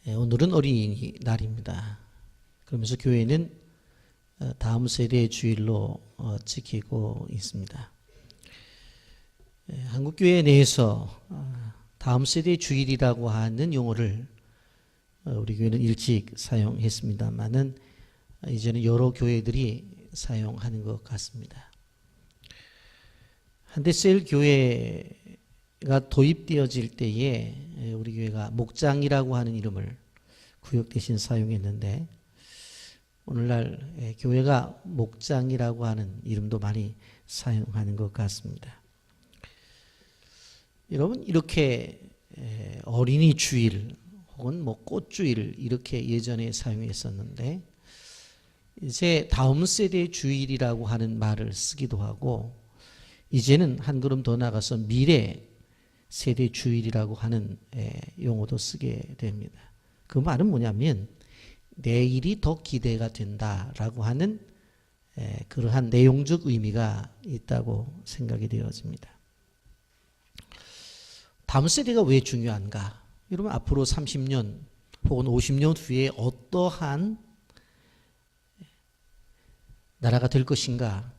오늘은 어린이날입니다. 그러면서 교회는 다음 세대의 주일로 지키고 있습니다. 한국교회 내에서 다음 세대의 주일이라고 하는 용어를 우리 교회는 일찍 사용했습니다만은 이제는 여러 교회들이 사용하는 것 같습니다. 한데셀 교회가 도입되어질 때에 우리 교회가 목장이라고 하는 이름을 구역 대신 사용했는데 오늘날 교회가 목장이라고 하는 이름도 많이 사용하는 것 같습니다. 여러분, 이렇게 어린이 주일 혹은 꽃주일 이렇게 예전에 사용했었는데 이제 다음 세대의 주일이라고 하는 말을 쓰기도 하고 이제는 한 걸음 더 나가서 미래 세대 주일이라고 하는 용어도 쓰게 됩니다. 그 말은 뭐냐면 내일이 더 기대가 된다라고 하는 그러한 내용적 의미가 있다고 생각이 되어집니다. 다음 세대가 왜 중요한가? 여러분, 앞으로 30년 혹은 50년 후에 어떠한 나라가 될 것인가?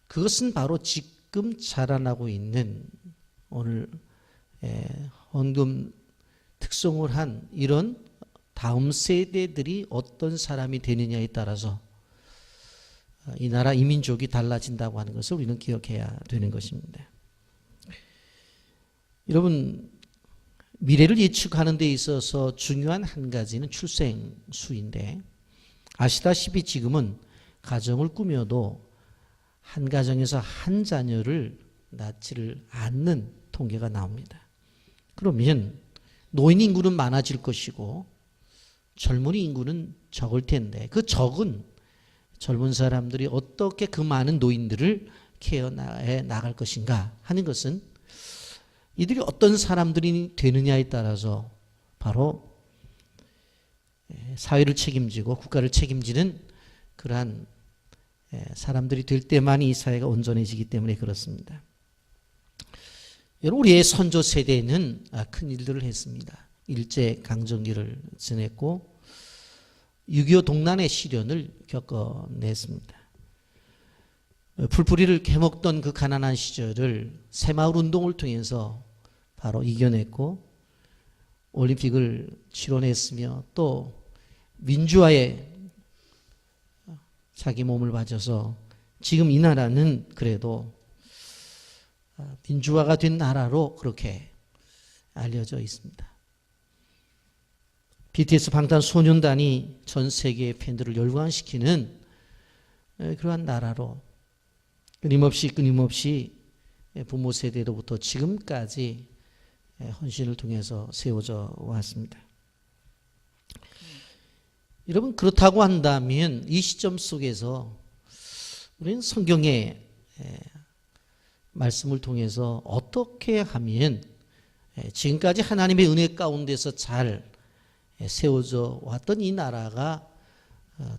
그것은 바로 지금 자라나고 있는 오늘 헌금 특성을 한 이런 다음 세대들이 어떤 사람이 되느냐에 따라서 이 나라 이 민족이 달라진다고 하는 것을 우리는 기억해야 되는 것입니다. 여러분, 미래를 예측하는 데 있어서 중요한 한 가지는 출생수인데 아시다시피 지금은 가정을 꾸며도 한 가정에서 한 자녀를 낳지를 않는 통계가 나옵니다. 그러면 노인 인구는 많아질 것이고 젊은이 인구는 적을 텐데 그 적은 젊은 사람들이 어떻게 그 많은 노인들을 케어해 나갈 것인가 하는 것은 이들이 어떤 사람들이 되느냐에 따라서 바로 사회를 책임지고 국가를 책임지는 그러한 사람들이 될 때만이 이 사회가 온전해지기 때문에 그렇습니다. 여러분, 우리의 선조 세대는 큰 일들을 했습니다. 일제강점기를 지냈고 6.25 동란의 시련을 겪어냈습니다. 풀뿌리를 캐먹던 그 가난한 시절을 새마을 운동을 통해서 바로 이겨냈고 올림픽을 치러냈으며 또 민주화에 자기 몸을 바쳐서 지금 이 나라는 그래도 민주화가 된 나라로 그렇게 알려져 있습니다. BTS 방탄소년단이 전 세계의 팬들을 열광시키는 그러한 나라로 끊임없이 부모 세대로부터 지금까지 헌신을 통해서 세워져 왔습니다. 여러분, 그렇다고 한다면 이 시점 속에서 우리는 성경의 말씀을 통해서 어떻게 하면 지금까지 하나님의 은혜 가운데서 잘 세워져 왔던 이 나라가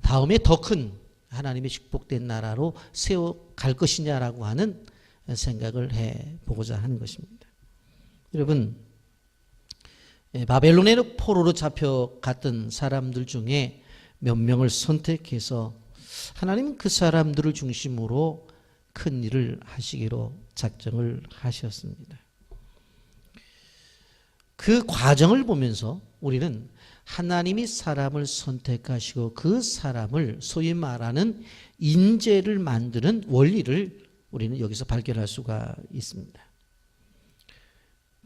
다음에 더 큰 하나님의 축복된 나라로 세워갈 것이냐라고 하는 생각을 해보고자 하는 것입니다. 여러분, 바벨론의 포로로 잡혀갔던 사람들 중에 몇 명을 선택해서 하나님은 그 사람들을 중심으로 큰 일을 하시기로 작정을 하셨습니다. 그 과정을 보면서 우리는 하나님이 사람을 선택하시고 그 사람을 소위 말하는 인재를 만드는 원리를 우리는 여기서 발견할 수가 있습니다.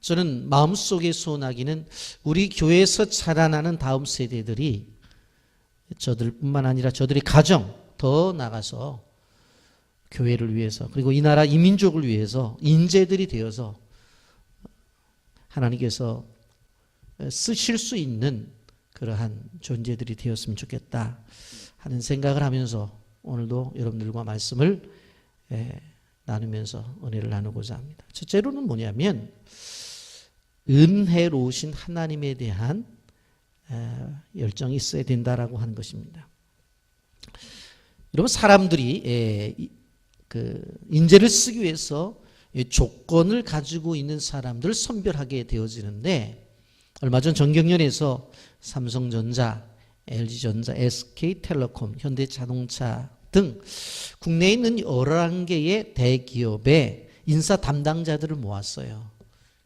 저는 마음속에 소원하기는 우리 교회에서 자라나는 다음 세대들이 저들뿐만 아니라 저들의 가정 더 나가서 교회를 위해서 그리고 이 나라 이 민족을 위해서 인재들이 되어서 하나님께서 쓰실 수 있는 그러한 존재들이 되었으면 좋겠다 하는 생각을 하면서 오늘도 여러분들과 말씀을 나누면서 은혜를 나누고자 합니다. 첫째로는 뭐냐면 은혜로우신 하나님에 대한 열정이 있어야 된다라고 하는 것입니다. 여러분, 사람들이 그 인재를 쓰기 위해서 조건을 가지고 있는 사람들을 선별하게 되어지는데 얼마 전 정경련에서 삼성전자, LG전자, SK텔레콤, 현대자동차 등 국내에 있는 11개의 대기업의 인사 담당자들을 모았어요.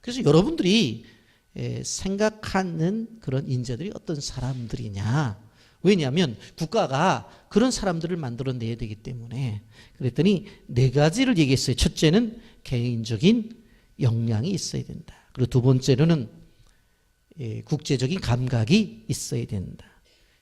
그래서 여러분들이 생각하는 그런 인재들이 어떤 사람들이냐. 왜냐하면 국가가 그런 사람들을 만들어내야 되기 때문에. 그랬더니 4가지를 얘기했어요. 첫째는 개인적인 역량이 있어야 된다. 그리고 두 번째로는 국제적인 감각이 있어야 된다.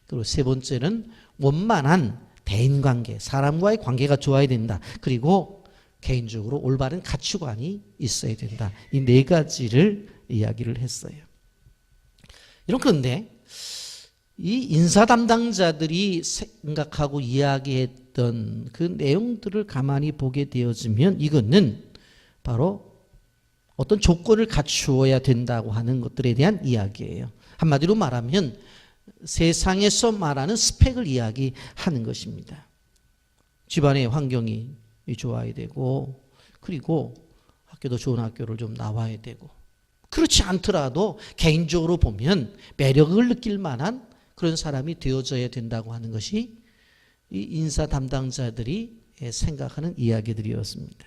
그리고 세 번째는 원만한 대인관계, 사람과의 관계가 좋아야 된다. 그리고 개인적으로 올바른 가치관이 있어야 된다. 이 4가지를 이야기를 했어요. 그런데 이 인사 담당자들이 생각하고 이야기했던 그 내용들을 가만히 보게 되어지면 이거는 바로 어떤 조건을 갖추어야 된다고 하는 것들에 대한 이야기예요. 한마디로 말하면 세상에서 말하는 스펙을 이야기하는 것입니다. 집안의 환경이 좋아야 되고, 그리고 학교도 좋은 학교를 좀 나와야 되고, 그렇지 않더라도 개인적으로 보면 매력을 느낄 만한 그런 사람이 되어져야 된다고 하는 것이 이 인사 담당자들이 생각하는 이야기들이었습니다.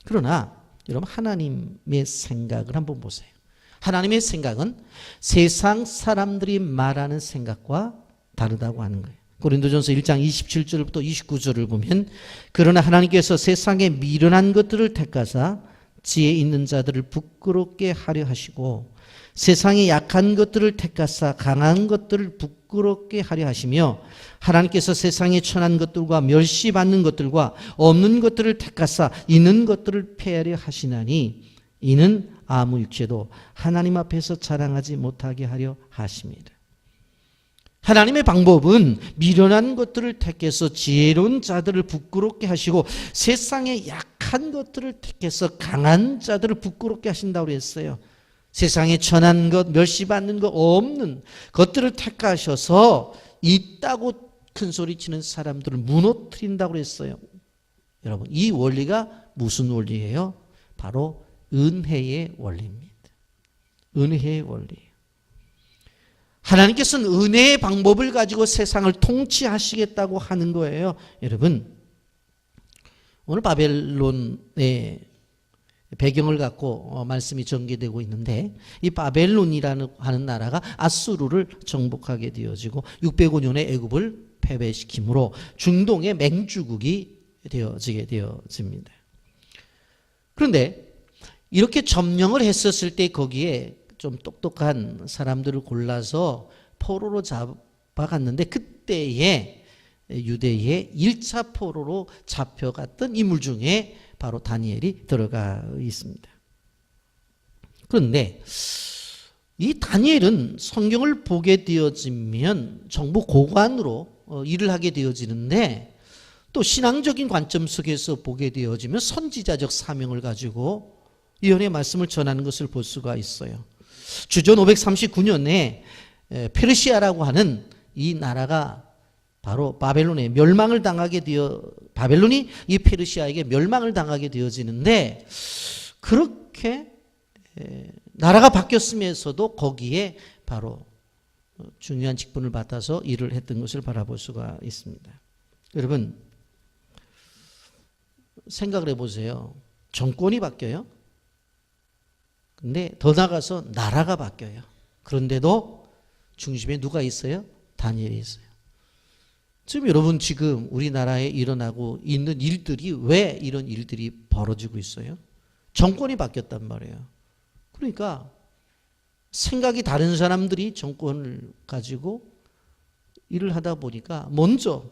그러나 여러분, 하나님의 생각을 한번 보세요. 하나님의 생각은 세상 사람들이 말하는 생각과 다르다고 하는 거예요. 고린도전서 1장 27절부터 29절을 보면, 그러나 하나님께서 세상에 미련한 것들을 택하사 지혜 있는 자들을 부끄럽게 하려 하시고, 세상에 약한 것들을 택하사 강한 것들을 부끄럽게 하려 하시며, 하나님께서 세상에 천한 것들과 멸시받는 것들과 없는 것들을 택하사 있는 것들을 폐하려 하시나니, 이는 아무 육체도 하나님 앞에서 자랑하지 못하게 하려 하십니다. 하나님의 방법은 미련한 것들을 택해서 지혜로운 자들을 부끄럽게 하시고, 세상에 약한 것들을 택해서 강한 자들을 부끄럽게 하신다고 했어요. 세상에 천한 것, 멸시받는 것, 없는 것들을 택하셔서 있다고 큰소리치는 사람들을 무너뜨린다고 했어요. 여러분, 이 원리가 무슨 원리예요? 바로 은혜의 원리입니다. 은혜의 원리예요. 하나님께서는 은혜의 방법을 가지고 세상을 통치하시겠다고 하는 거예요. 여러분, 오늘 바벨론의 배경을 갖고 말씀이 전개되고 있는데, 이 바벨론이라는 하는 나라가 아수르를 정복하게 되어지고 605년에 애굽을 패배시킴으로 중동의 맹주국이 되어지게 되어집니다. 그런데 이렇게 점령을 했었을 때 거기에 좀 똑똑한 사람들을 골라서 포로로 잡아갔는데, 그때에 유대의 1차 포로로 잡혀갔던 인물 중에 바로 다니엘이 들어가 있습니다. 그런데 이 다니엘은 성경을 보게 되어지면 정부 고관으로 일을 하게 되어지는데, 또 신앙적인 관점 속에서 보게 되어지면 선지자적 사명을 가지고 예언의 말씀을 전하는 것을 볼 수가 있어요. 주전 539년에 페르시아라고 하는 이 나라가 바로 바벨론에 멸망을 당하게 되어, 바벨론이 이 페르시아에게 멸망을 당하게 되어지는데, 그렇게 나라가 바뀌었으면서도 거기에 바로 중요한 직분을 받아서 일을 했던 것을 바라볼 수가 있습니다. 여러분, 생각을 해보세요. 정권이 바뀌어요. 근데 더 나가서 나라가 바뀌어요. 그런데도 중심에 누가 있어요? 다니엘이 있어요. 지금 우리나라에 일어나고 있는 일들이 왜 이런 일들이 벌어지고 있어요? 정권이 바뀌었단 말이에요. 그러니까 생각이 다른 사람들이 정권을 가지고 일을 하다 보니까 먼저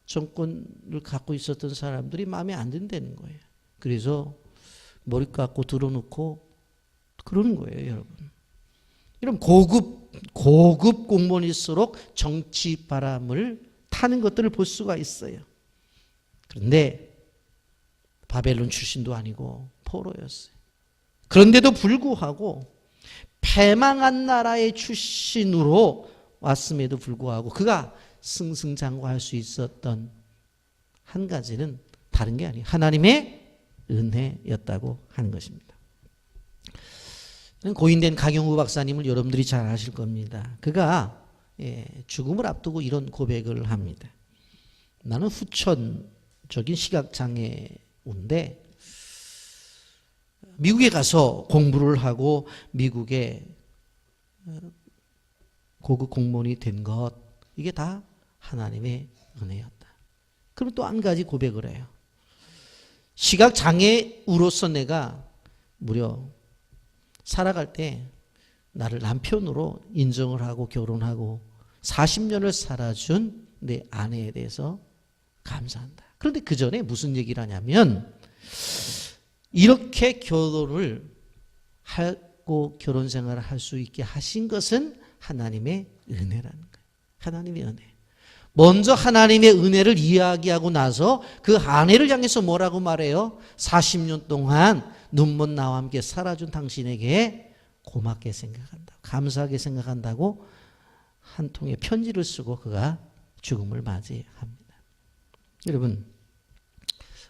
정권을 갖고 있었던 사람들이 마음에 안 든다는 거예요. 그래서 머리 깎고 들어놓고 그러는 거예요, 여러분. 이런 고급 공무원일수록 정치 바람을 타는 것들을 볼 수가 있어요. 그런데 바벨론 출신도 아니고 포로였어요. 그런데도 불구하고 패망한 나라의 출신으로 왔음에도 불구하고 그가 승승장구할 수 있었던 한 가지는 다른 게 아니에요. 하나님의 은혜였다고 하는 것입니다. 고인된 강영우 박사님을 여러분들이 잘 아실 겁니다. 그가 죽음을 앞두고 이런 고백을 합니다. 나는 후천적인 시각장애인데 미국에 가서 공부를 하고 미국에 고급 공무원이 된 것, 이게 다 하나님의 은혜였다. 그럼 또 한 가지 고백을 해요. 시각장애우로서 내가 무려 살아갈 때 나를 남편으로 인정을 하고 결혼하고 40년을 살아준 내 아내에 대해서 감사한다. 그런데 그 전에 무슨 얘기를 하냐면 이렇게 결혼을 하고 결혼 생활을 할 수 있게 하신 것은 하나님의 은혜라는 거예요. 하나님의 은혜. 먼저 하나님의 은혜를 이야기하고 나서 그 아내를 향해서 뭐라고 말해요? 40년 동안 눈먼 나와 함께 살아준 당신에게 고맙게 생각한다, 감사하게 생각한다고 한 통의 편지를 쓰고 그가 죽음을 맞이합니다. 여러분,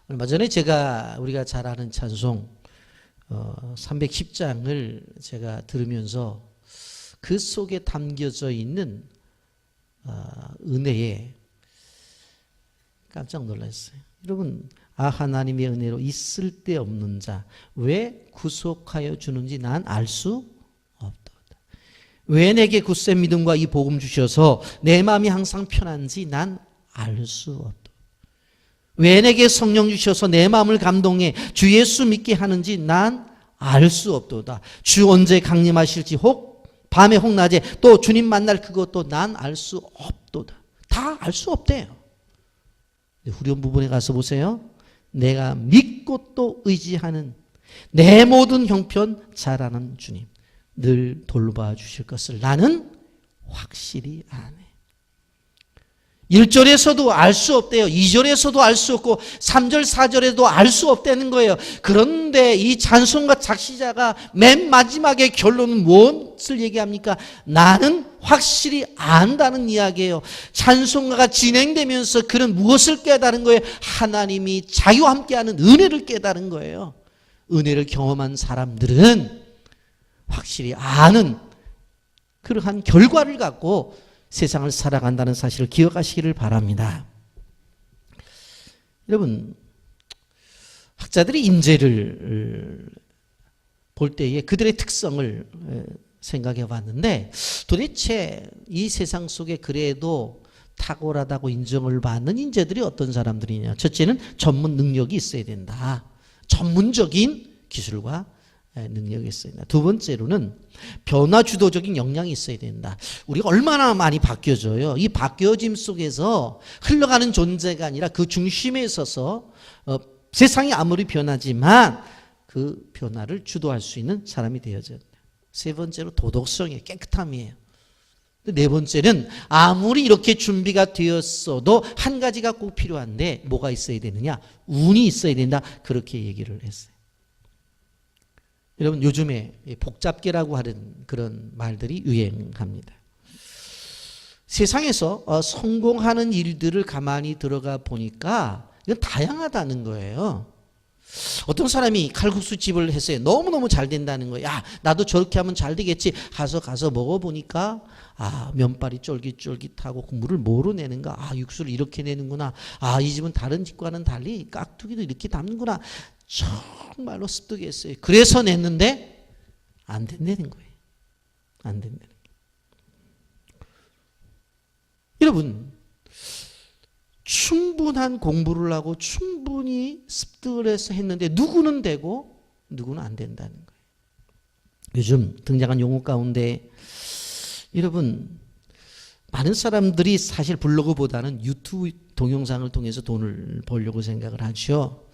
얼마 전에 우리가 잘 아는 찬송 310장을 제가 들으면서 그 속에 담겨져 있는 은혜에 깜짝 놀랐어요. 여러분, 하나님의 은혜로 있을 데 없는 자 왜 구속하여 주는지 난 알 수 없도다. 왜 내게 굳세 믿음과 이 복음 주셔서 내 마음이 항상 편한지 난 알 수 없도다. 왜 내게 성령 주셔서 내 마음을 감동해 주 예수 믿게 하는지 난 알 수 없도다. 주 언제 강림하실지 밤에 혹 낮에 또 주님 만날 그것도 난 알 수 없도다. 다 알 수 없대요. 후렴 부분에 가서 보세요. 내가 믿고 또 의지하는 내 모든 형편 잘 아는 주님 늘 돌봐주실 것을 나는 확실히 아네. 1절에서도 알 수 없대요. 2절에서도 알 수 없고 3절 4절에도 알 수 없다는 거예요. 그런데 이 찬송가 작시자가 맨 마지막에 결론은 무엇을 얘기합니까? 나는 확실히 안다는 이야기예요. 찬송가가 진행되면서 그는 무엇을 깨달은 거예요? 하나님이 자기와 함께하는 은혜를 깨달은 거예요. 은혜를 경험한 사람들은 확실히 아는 그러한 결과를 갖고 세상을 살아간다는 사실을 기억하시기를 바랍니다. 여러분, 학자들이 인재를 볼 때에 그들의 특성을 생각해 봤는데 도대체 이 세상 속에 그래도 탁월하다고 인정을 받는 인재들이 어떤 사람들이냐. 첫째는 전문 능력이 있어야 된다. 전문적인 기술과 능력이 있어야 된다. 두 번째로는 변화 주도적인 역량이 있어야 된다. 우리가 얼마나 많이 바뀌어져요. 이 바뀌어짐 속에서 흘러가는 존재가 아니라 그 중심에 있어서 세상이 아무리 변하지만 그 변화를 주도할 수 있는 사람이 되어져야 된다. 세 번째로 도덕성이에요. 깨끗함이에요. 네 번째는 아무리 이렇게 준비가 되었어도 한 가지가 꼭 필요한데 뭐가 있어야 되느냐? 운이 있어야 된다. 그렇게 얘기를 했어요. 여러분, 요즘에 복잡계라고 하는 그런 말들이 유행합니다. 세상에서 성공하는 일들을 가만히 들어가 보니까 이건 다양하다는 거예요. 어떤 사람이 칼국수 집을 했어요. 너무너무 잘 된다는 거예요. 야, 나도 저렇게 하면 잘 되겠지. 가서 먹어보니까 면발이 쫄깃쫄깃하고 국물을 뭐로 내는가. 육수를 이렇게 내는구나. 이 집은 다른 집과는 달리 깍두기도 이렇게 담는구나. 정말로 습득했어요. 그래서 냈는데 안 된다는 거예요. 안 된다는 거예요. 여러분, 충분한 공부를 하고 충분히 습득을 해서 했는데 누구는 되고 누구는 안 된다는 거예요. 요즘 등장한 용어 가운데 여러분, 많은 사람들이 사실 블로그보다는 유튜브 동영상을 통해서 돈을 벌려고 생각을 하죠.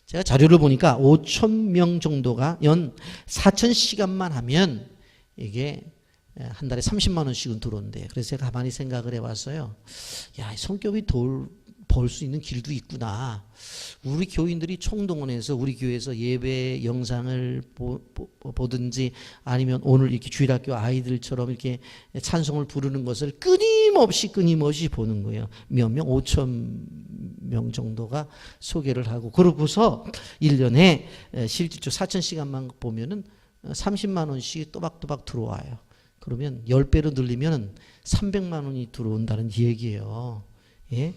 제가 자료를 보니까 5,000명 정도가 연 4,000시간만 하면 이게 한 달에 30만 원씩은 들어온대요. 그래서 제가 가만히 생각을 해봤어요. 야, 성격이 벌 수 있는 길도 있구나. 우리 교인들이 총동원해서 우리 교회에서 예배 영상을 보든지 아니면 오늘 이렇게 주일학교 아이들처럼 이렇게 찬송을 부르는 것을 끊임없이 보는 거예요. 몇 명? 5,000명 정도가 소개를 하고 그러고서 1년에 실질적으로 4,000시간만 보면은 30만 원씩 또박또박 들어와요. 그러면 10배로 늘리면 300만 원이 들어온다는 얘기예요. 예?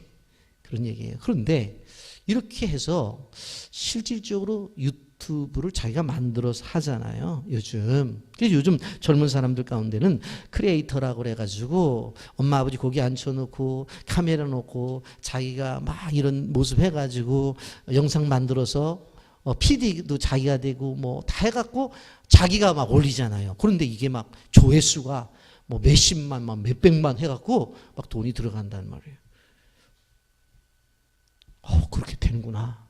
그런 얘기예요. 그런데 이렇게 해서 실질적으로 유튜브를 자기가 만들어서 하잖아요. 요즘. 그래서 요즘 젊은 사람들 가운데는 크리에이터라고 그래가지고 엄마 아버지 거기 앉혀놓고 카메라 놓고 자기가 막 이런 모습 해가지고 영상 만들어서 PD도 자기가 되고 뭐 다 해갖고 자기가 막 올리잖아요. 그런데 이게 막 조회수가 뭐 몇십만, 막 몇백만 해갖고 막 돈이 들어간단 말이에요. 그렇게 되는구나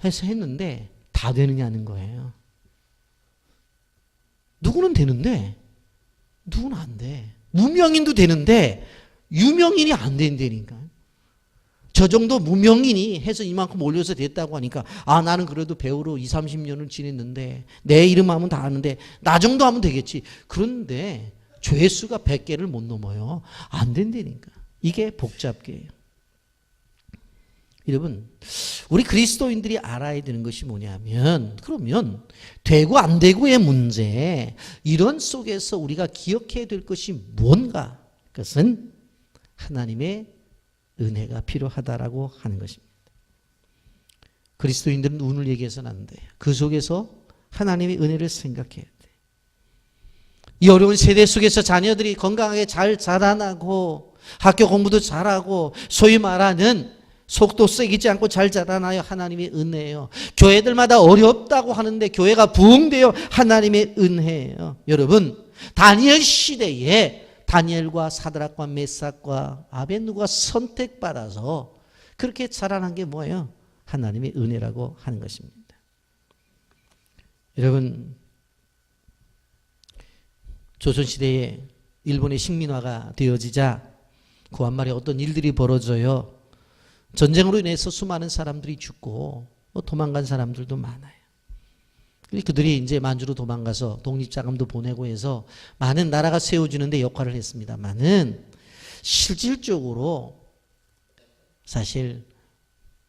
해서 했는데 다 되느냐는 거예요. 누구는 되는데 누구는 안 돼. 무명인도 되는데 유명인이 안 된다니까. 저 정도 무명인이 해서 이만큼 올려서 됐다고 하니까 나는 그래도 배우로 20, 30년을 지냈는데 내 이름 하면 다 아는데 나 정도 하면 되겠지. 그런데 조회수가 100개를 못 넘어요. 안 된다니까. 이게 복잡해요. 여러분, 우리 그리스도인들이 알아야 되는 것이 뭐냐면, 그러면 되고 안 되고의 문제, 이런 속에서 우리가 기억해야 될 것이 뭔가? 그것은 하나님의 은혜가 필요하다라고 하는 것입니다. 그리스도인들은 운을 얘기해서는 안 돼요. 그 속에서 하나님의 은혜를 생각해야 돼. 이 어려운 세대 속에서 자녀들이 건강하게 잘 자라나고 학교 공부도 잘하고 소위 말하는 속도 세기지 않고 잘 자라나요. 하나님의 은혜예요. 교회들마다 어렵다고 하는데 교회가 부흥되어 하나님의 은혜예요. 여러분, 다니엘 시대에 다니엘과 사드락과 메삭과 아벳느고가 선택받아서 그렇게 자라난 게 뭐예요? 하나님의 은혜라고 하는 것입니다. 여러분, 조선시대에 일본의 식민화가 되어지자 그 한말에 어떤 일들이 벌어져요. 전쟁으로 인해서 수많은 사람들이 죽고 도망간 사람들도 많아요. 그들이 이제 만주로 도망가서 독립자금도 보내고 해서 많은 나라가 세워지는데 역할을 했습니다만은 실질적으로 사실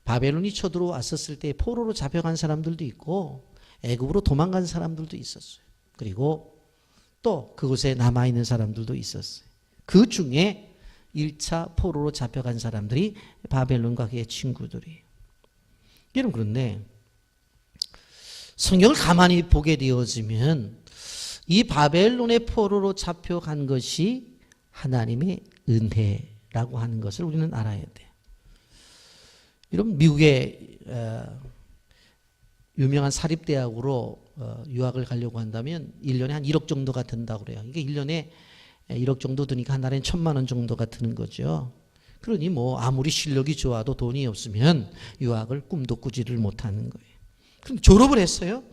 바벨론이 쳐들어왔었을 때 포로로 잡혀간 사람들도 있고 애굽으로 도망간 사람들도 있었어요. 그리고 또 그곳에 남아있는 사람들도 있었어요. 그 중에 1차 포로로 잡혀간 사람들이 바벨론과 그의 친구들이에요. 여러분, 그런데 성경을 가만히 보게 되어지면 이 바벨론의 포로로 잡혀간 것이 하나님의 은혜라고 하는 것을 우리는 알아야 돼요. 여러분, 미국의 유명한 사립대학으로 유학을 가려고 한다면 1년에 한 1억 정도가 든다고 그래요. 이게 1년에 1억 정도 드니까 한 달에 1,000만 원 정도가 드는 거죠. 그러니 뭐 아무리 실력이 좋아도 돈이 없으면 유학을 꿈도 꾸지를 못하는 거예요. 그런데 졸업을 했어요.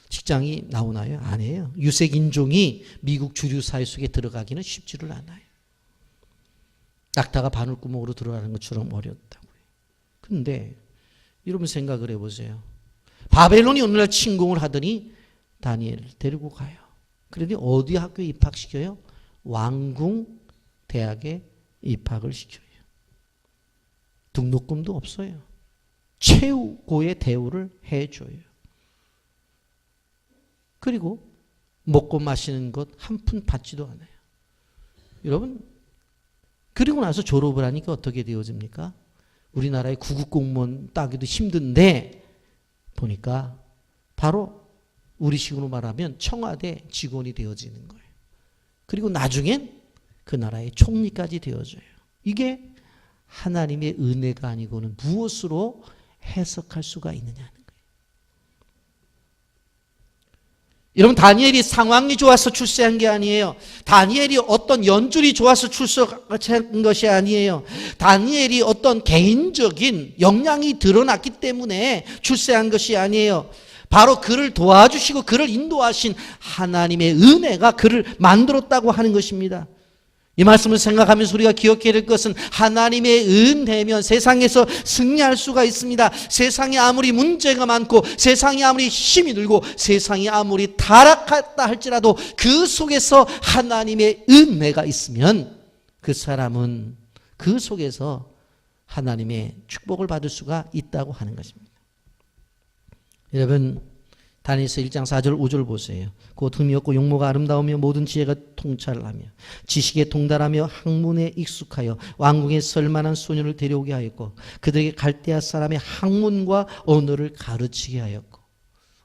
직장이 나오나요? 안 해요. 유색인종이 미국 주류 사회 속에 들어가기는 쉽지를 않아요. 낙타가 바늘구멍으로 들어가는 것처럼 어렵다고요. 그런데 여러분 생각을 해보세요. 바벨론이 어느 날 침공을 하더니 다니엘을 데리고 가요. 그런데 어디 학교에 입학시켜요? 왕궁 대학에 입학을 시켜요. 등록금도 없어요. 최고의 대우를 해줘요. 그리고 먹고 마시는 것 한 푼 받지도 않아요. 여러분, 그리고 나서 졸업을 하니까 어떻게 되어집니까? 우리나라의 구급공무원 따기도 힘든데 보니까 바로 우리식으로 말하면 청와대 직원이 되어지는 거예요. 그리고 나중엔 그 나라의 총리까지 되어져요. 이게 하나님의 은혜가 아니고는 무엇으로 해석할 수가 있느냐는 거예요. 여러분, 다니엘이 상황이 좋아서 출세한 게 아니에요. 다니엘이 어떤 연줄이 좋아서 출세한 것이 아니에요. 다니엘이 어떤 개인적인 역량이 드러났기 때문에 출세한 것이 아니에요. 바로 그를 도와주시고 그를 인도하신 하나님의 은혜가 그를 만들었다고 하는 것입니다. 이 말씀을 생각하면서 우리가 기억해야 될 것은 하나님의 은혜면 세상에서 승리할 수가 있습니다. 세상이 아무리 문제가 많고 세상이 아무리 힘이 들고 세상이 아무리 타락했다 할지라도 그 속에서 하나님의 은혜가 있으면 그 사람은 그 속에서 하나님의 축복을 받을 수가 있다고 하는 것입니다. 여러분, 다니엘서 1장 4절 5절 보세요. 곧 흠이 없고 용모가 아름다우며 모든 지혜가 통찰하며 지식에 동달하며 학문에 익숙하여 왕궁에 설만한 소년을 데려오게 하였고 그들에게 갈대아 사람의 학문과 언어를 가르치게 하였고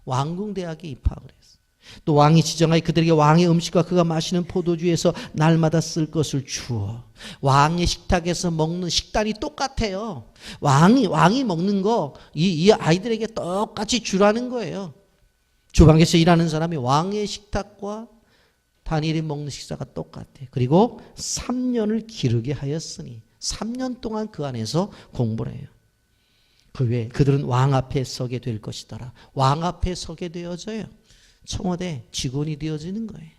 왕궁대학에 입학을 했어요. 또 왕이 지정하여 그들에게 왕의 음식과 그가 마시는 포도주에서 날마다 쓸 것을 주어. 왕의 식탁에서 먹는 식단이 똑같아요. 왕이 먹는 거 이 아이들에게 똑같이 주라는 거예요. 주방에서 일하는 사람이 왕의 식탁과 다니엘이 먹는 식사가 똑같아요. 그리고 3년을 기르게 하였으니 3년 동안 그 안에서 공부를 해요. 그 외에 그들은 왕 앞에 서게 될 것이더라. 왕 앞에 서게 되어져요. 청와대 직원이 되어지는 거예요.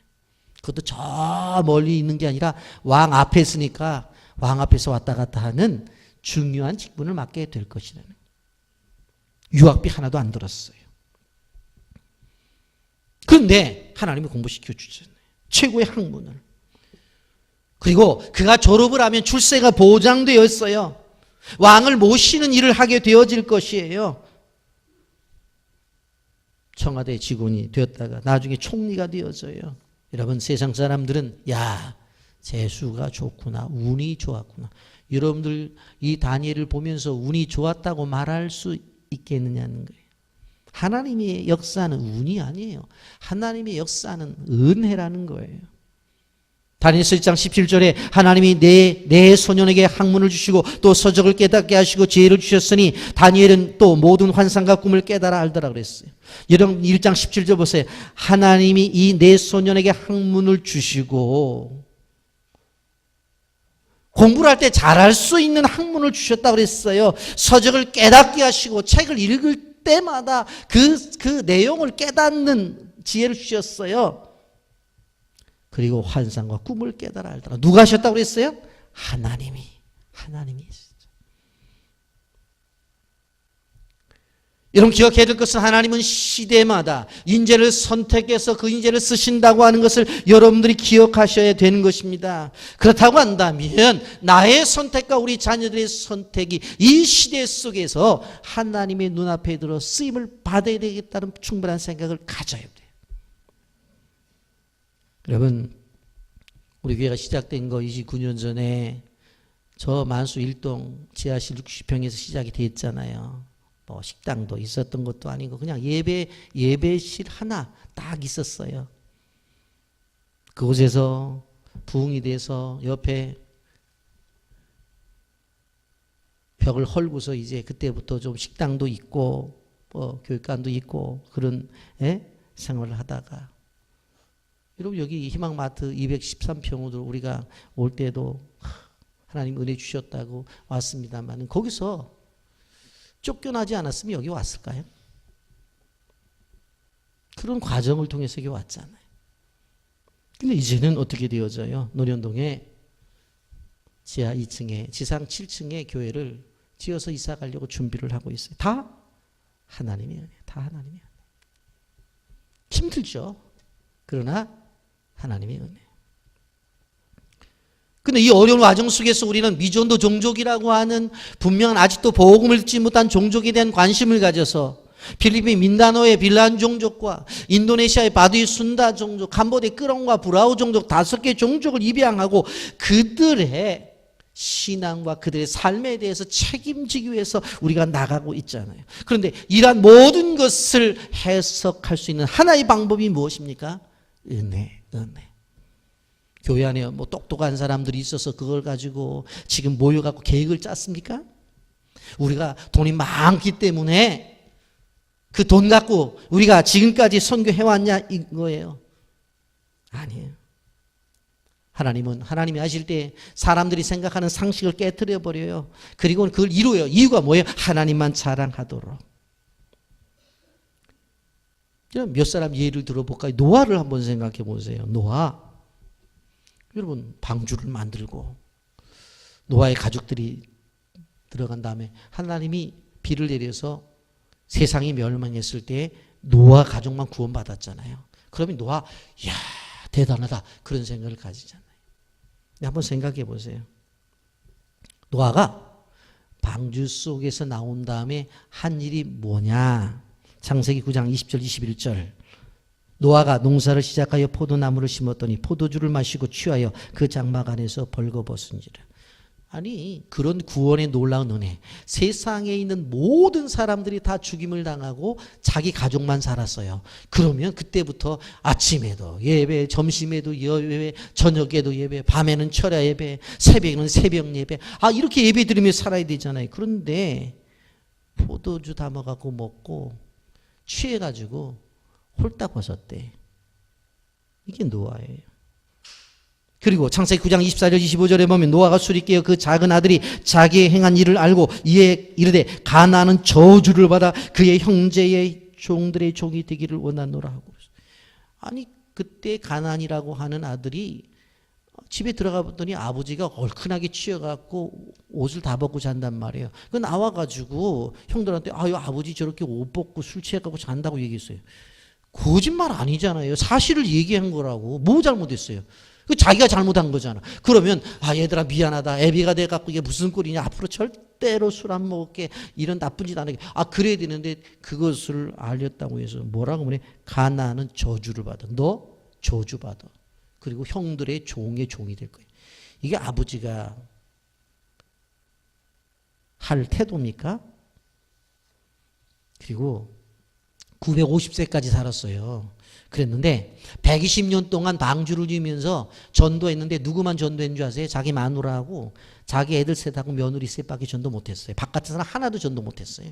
그것도 저 멀리 있는 게 아니라 왕 앞에 있으니까 왕 앞에서 왔다 갔다 하는 중요한 직분을 맡게 될 것이라는 거예요. 유학비 하나도 안 들었어요. 그런데 하나님이 공부시켜 주잖아요. 최고의 학문을. 그리고 그가 졸업을 하면 출세가 보장되어 있어요. 왕을 모시는 일을 하게 되어질 것이에요. 청와대 직원이 되었다가 나중에 총리가 되어져요. 여러분 세상 사람들은 야 재수가 좋구나 운이 좋았구나. 여러분들 이 다니엘을 보면서 운이 좋았다고 말할 수 있겠느냐는 거예요. 하나님의 역사는 운이 아니에요. 하나님의 역사는 은혜라는 거예요. 다니엘서 1장 17절에 하나님이 내 소년에게 학문을 주시고 또 서적을 깨닫게 하시고 지혜를 주셨으니 다니엘은 또 모든 환상과 꿈을 깨달아 알더라 그랬어요. 여러분 1장 17절 보세요. 하나님이 이 내 소년에게 학문을 주시고 공부를 할 때 잘할 수 있는 학문을 주셨다고 그랬어요. 서적을 깨닫게 하시고 책을 읽을 때마다 그 내용을 깨닫는 지혜를 주셨어요. 그리고 환상과 꿈을 깨달아 알더라. 누가 하셨다고 그랬어요? 하나님이 하셨죠. 여러분 기억해야 될 것은 하나님은 시대마다 인재를 선택해서 그 인재를 쓰신다고 하는 것을 여러분들이 기억하셔야 되는 것입니다. 그렇다고 한다면 나의 선택과 우리 자녀들의 선택이 이 시대 속에서 하나님의 눈앞에 들어 쓰임을 받아야 되겠다는 충분한 생각을 가져야 돼요. 여러분 우리 교회가 시작된 거 29년 전에 저 만수 1동 지하실 60평에서 시작이 됐잖아요. 뭐 식당도 있었던 것도 아니고 그냥 예배실 하나 딱 있었어요. 그곳에서 부흥이 돼서 옆에 벽을 헐고서 이제 그때부터 좀 식당도 있고 뭐 교육관도 있고 그런 생활을 하다가 여러분 여기 희망마트 213평으로 우리가 올 때도 하나님 은혜 주셨다고 왔습니다만 거기서 쫓겨나지 않았으면 여기 왔을까요? 그런 과정을 통해서 여기 왔잖아요. 근데 이제는 어떻게 되어져요? 논현동에 지하 2층에 지상 7층에 교회를 지어서 이사 가려고 준비를 하고 있어요. 다 하나님의 은혜. 다 하나님의 은혜. 힘들죠. 그러나 하나님의 은혜. 근데 이 어려운 과정 속에서 우리는 미전도 종족이라고 하는 분명한 아직도 복음을 듣지 못한 종족에 대한 관심을 가져서 필리핀 민다노의 빌란 종족과 인도네시아의 바두이 순다 종족, 캄보디아 끄렁과 브라우 종족 5개 종족을 입양하고 그들의 신앙과 그들의 삶에 대해서 책임지기 위해서 우리가 나가고 있잖아요. 그런데 이러한 모든 것을 해석할 수 있는 하나의 방법이 무엇입니까? 은혜. 교회 안에 뭐 똑똑한 사람들이 있어서 그걸 가지고 지금 모여갖고 계획을 짰습니까? 우리가 돈이 많기 때문에 그 돈 갖고 우리가 지금까지 선교해왔냐 이거예요. 아니에요. 하나님은 하나님이 하실 때 사람들이 생각하는 상식을 깨트려 버려요. 그리고 그걸 이루어요. 이유가 뭐예요? 하나님만 자랑하도록. 몇 사람 예를 들어볼까요? 노아를 한번 생각해 보세요. 노아. 여러분 방주를 만들고 노아의 가족들이 들어간 다음에 하나님이 비를 내려서 세상이 멸망했을 때 노아 가족만 구원받았잖아요. 그러면 노아 이야 대단하다 그런 생각을 가지잖아요. 한번 생각해 보세요. 노아가 방주 속에서 나온 다음에 한 일이 뭐냐? 창세기 9장 20절 21절. 노아가 농사를 시작하여 포도나무를 심었더니 포도주를 마시고 취하여 그 장막 안에서 벌거벗은지라. 아니 그런 구원의 놀라운 은혜. 세상에 있는 모든 사람들이 다 죽임을 당하고 자기 가족만 살았어요. 그러면 그때부터 아침에도 예배, 점심에도 예배, 저녁에도 예배, 밤에는 철야 예배, 새벽에는 새벽 예배. 이렇게 예배 드리며 살아야 되잖아요. 그런데 포도주 담아갖고 먹고 취해가지고 홀딱 벗었대. 이게 노아예요. 그리고 창세기 9장 24절 25절에 보면 노아가 술이 깨어 그 작은 아들이 자기의 행한 일을 알고 이에 이르되 가나안은 저주를 받아 그의 형제의 종들의 종이 되기를 원하노라 하고. 아니 그때 가나안이라고 하는 아들이 집에 들어가 봤더니 아버지가 얼큰하게 취해갖고 옷을 다 벗고 잔단 말이에요. 그 나와가지고 형들한테 아버지 저렇게 옷 벗고 술 취해갖고 잔다고 얘기했어요. 거짓말 아니잖아요. 사실을 얘기한 거라고. 뭐 잘못했어요? 그 자기가 잘못한 거잖아. 그러면 얘들아 미안하다. 애비가 돼갖고 이게 무슨 꼴이냐. 앞으로 절대로 술 안 먹을게. 이런 나쁜 짓 안 하게. 그래야 되는데 그것을 알렸다고 해서 뭐라고 그래? 가나안은 저주를 받아. 너 저주받아. 그리고 형들의 종의 종이 될 거예요. 이게 아버지가 할 태도입니까? 그리고 950세까지 살았어요. 그랬는데 120년 동안 방주를 지으면서 전도했는데 누구만 전도했는 줄 아세요? 자기 마누라하고 자기 애들 셋하고 며느리 셋밖에 전도 못했어요. 바깥에 사람 하나도 전도 못했어요.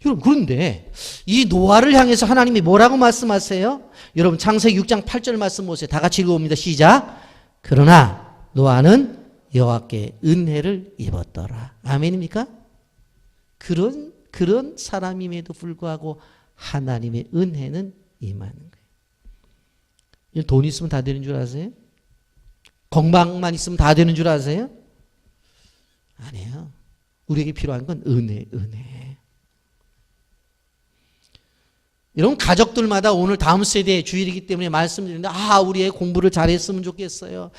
여러분 그런데 이 노아를 향해서 하나님이 뭐라고 말씀하세요? 여러분 창세기 6장 8절 말씀 보세요. 다 같이 읽어봅니다. 시작. 그러나 노아는 여호와께 은혜를 입었더라. 아멘입니까? 그런 사람임에도 불구하고 하나님의 은혜는 임하는 거예요. 돈 있으면 다 되는 줄 아세요? 건강만 있으면 다 되는 줄 아세요? 아니에요. 우리에게 필요한 건 은혜. 여러분 가족들마다 오늘 다음 세대의 주일이기 때문에 말씀드리는데 우리 애 공부를 잘했으면 좋겠어요.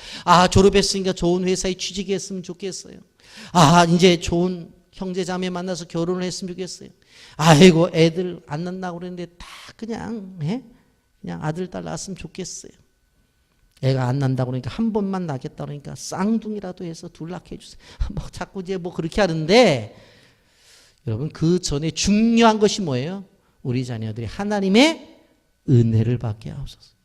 졸업했으니까 좋은 회사에 취직했으면 좋겠어요. 이제 좋은 형제 자매 만나서 결혼을 했으면 좋겠어요. 아이고 애들 안 낳는다고 그랬는데 다 그냥 아들 딸 낳았으면 좋겠어요. 애가 안 난다고 그러니까 한 번만 낳겠다 그러니까 쌍둥이라도 해서 둘 낳게 해주세요. 자꾸 이제 그렇게 하는데 여러분 그 전에 중요한 것이 뭐예요? 우리 자녀들이 하나님의 은혜를 받게 하옵소서.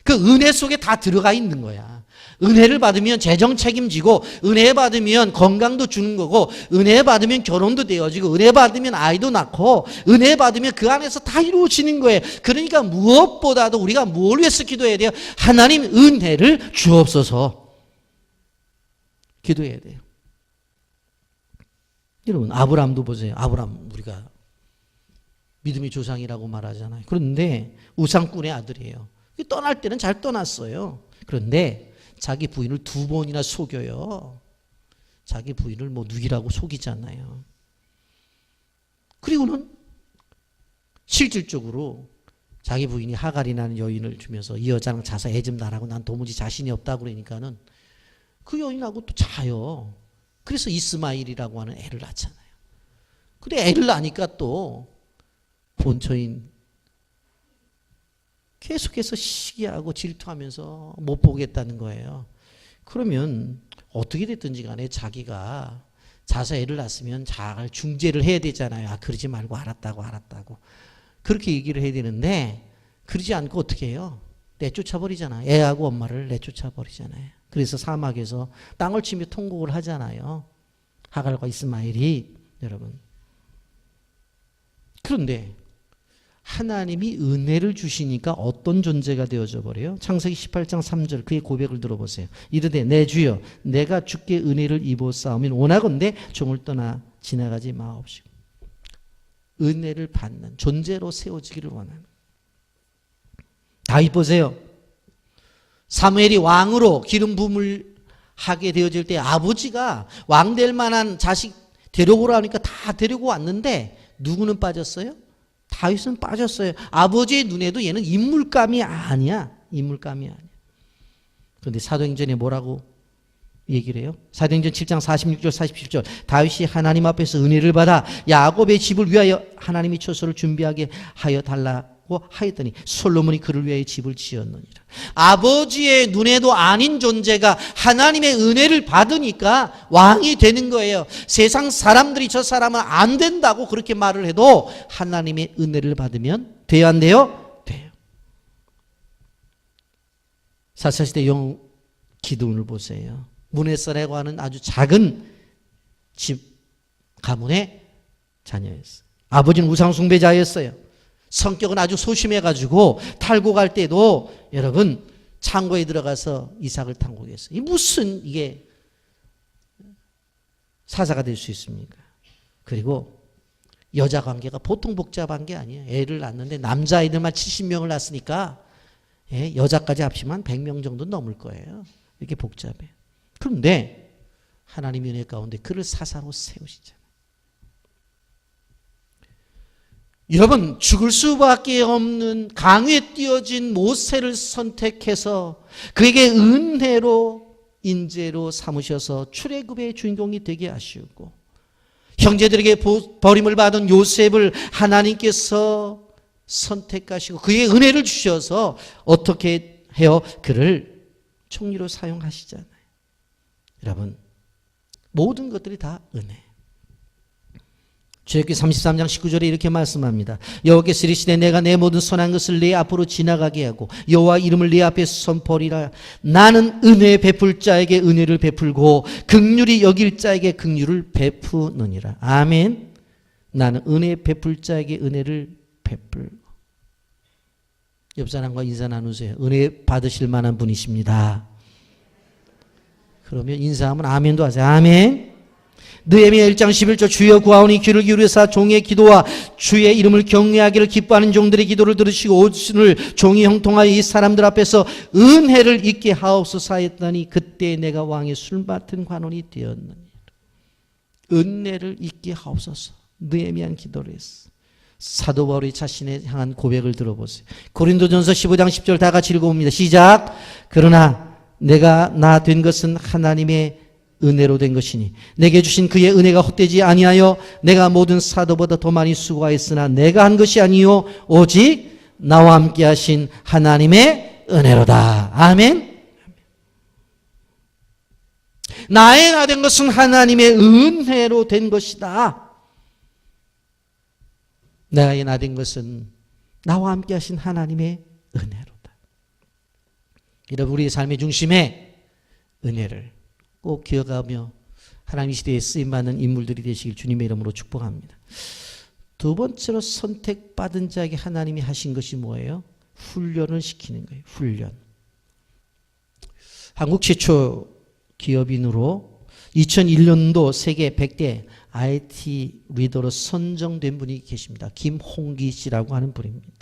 그 은혜 속에 다 들어가 있는 거야. 은혜를 받으면 재정 책임지고 은혜 받으면 건강도 주는 거고 은혜 받으면 결혼도 되어지고 은혜 받으면 아이도 낳고 은혜 받으면 그 안에서 다 이루어지는 거예요. 그러니까 무엇보다도 우리가 뭘 위해서 기도해야 돼요? 하나님 은혜를 주옵소서. 기도해야 돼요. 여러분 아브라함도 보세요. 아브라함 우리가 믿음의 조상이라고 말하잖아요. 그런데 우상꾼의 아들이에요. 떠날 때는 잘 떠났어요. 그런데 자기 부인을 2번이나 속여요. 자기 부인을 누이라고 속이잖아요. 그리고는 실질적으로 자기 부인이 하갈이라는 여인을 주면서 이 여자랑 자서 애 좀 낳으라고 난 도무지 자신이 없다고 그러니까는 그 여인하고 또 자요. 그래서 이스마일이라고 하는 애를 낳잖아요. 근데 애를 낳으니까 또 본처인 계속해서 시기하고 질투하면서 못 보겠다는 거예요. 그러면 어떻게 됐든지 간에 자기가 자서 애를 낳았으면 잘 중재를 해야 되잖아요. 그러지 말고 알았다고 그렇게 얘기를 해야 되는데 그러지 않고 어떻게 해요? 내쫓아버리잖아요. 애하고 엄마를 내쫓아버리잖아요. 그래서 사막에서 땅을 치며 통곡을 하잖아요. 하갈과 이스마엘이. 여러분 그런데 하나님이 은혜를 주시니까 어떤 존재가 되어져 버려요? 창세기 18장 3절 그의 고백을 들어보세요. 이르되 내 주여 내가 주께 은혜를 입었사오면 원하건대 종을 떠나 지나가지 마옵시고. 은혜를 받는 존재로 세워지기를 원하는. 다윗 보세요. 사무엘이 왕으로 기름 부음을 하게 되어질 때 아버지가 왕 될 만한 자식 데려오라 하니까 다 데리고 왔는데 누구는 빠졌어요? 다윗은 빠졌어요. 아버지의 눈에도 얘는 인물감이 아니야. 그런데 사도행전에 뭐라고 얘기를 해요. 사도행전 7장 46절 47절 다윗이 하나님 앞에서 은혜를 받아 야곱의 집을 위하여 하나님이 처소를 준비하게 하여 달라고 하였더니 솔로몬이 그를 위하여 집을 지었느니라. 아버지의 눈에도 아닌 존재가 하나님의 은혜를 받으니까 왕이 되는 거예요. 세상 사람들이 저 사람은 안 된다고 그렇게 말을 해도 하나님의 은혜를 받으면 돼요, 안 돼요? 돼요. 사사시대 영 기드온을 보세요. 문에서라고 하는 아주 작은 집 가문의 자녀였어요. 아버지는 우상 숭배자였어요. 성격은 아주 소심해가지고 탈곡할 때도 여러분 창고에 들어가서 이삭을 탕곡했어요. 이 무슨 이게 사사가 될 수 있습니까? 그리고 여자 관계가 보통 복잡한 게 아니에요. 애를 낳는데 남자아이들만 70명을 낳았으니까 여자까지 합치면 100명 정도 넘을 거예요. 이렇게 복잡해요. 그런데 하나님의 은혜 가운데 그를 사사로 세우시잖아요. 여러분 죽을 수밖에 없는 강에 띄어진 모세를 선택해서 그에게 은혜로 인재로 삼으셔서 출애굽의 주인공이 되게 하시고 형제들에게 버림을 받은 요셉을 하나님께서 선택하시고 그에게 은혜를 주셔서 어떻게 해요? 그를 총리로 사용하시잖아요. 여러분 모든 것들이 다 은혜. 출애굽기 33장 19절에 이렇게 말씀합니다. 여호와께서 이르시되 내가 내 모든 선한 것을 내 앞으로 지나가게 하고 여호와 이름을 내 앞에 선포하리라. 나는 은혜 베풀 자에게 은혜를 베풀고 긍휼히 여길 자에게 긍휼을 베푸느니라. 아멘. 나는 은혜 베풀 자에게 은혜를 베풀고. 옆 사람과 인사 나누세요. 은혜 받으실 만한 분이십니다. 그러면 인사하면 아멘도 하세요. 아멘. 느헤미야 1장 11절 주여 구하오니 귀를 기울여사 종의 기도와 주의 이름을 경외하기를 기뻐하는 종들의 기도를 들으시고 오늘 종이 형통하여 이 사람들 앞에서 은혜를 잊게 하옵소서 하였더니 그때 내가 왕의 술 맡은 관원이 되었느니라. 은혜를 잊게 하옵소서. 느헤미야 기도를 했어. 사도 바울이 자신의 향한 고백을 들어보세요. 고린도전서 15장 10절 다 같이 읽어봅니다. 시작. 그러나 내가 나 된 것은 하나님의 은혜로 된 것이니 내게 주신 그의 은혜가 헛되지 아니하여 내가 모든 사도보다 더 많이 수고하였으나 내가 한 것이 아니요 오직 나와 함께 하신 하나님의 은혜로다. 아멘. 나의 나 된 것은 하나님의 은혜로 된 것이다. 내가 나 된 것은 나와 함께 하신 하나님의 은혜로다. 여러분 우리의 삶의 중심에 은혜를 꼭 기억하며 하나님 시대에 쓰임받는 인물들이 되시길 주님의 이름으로 축복합니다. 두 번째로 선택받은 자에게 하나님이 하신 것이 뭐예요? 훈련을 시키는 거예요. 훈련. 한국 최초 기업인으로 2001년도 세계 100대 IT 리더로 선정된 분이 계십니다. 김홍기 씨라고 하는 분입니다.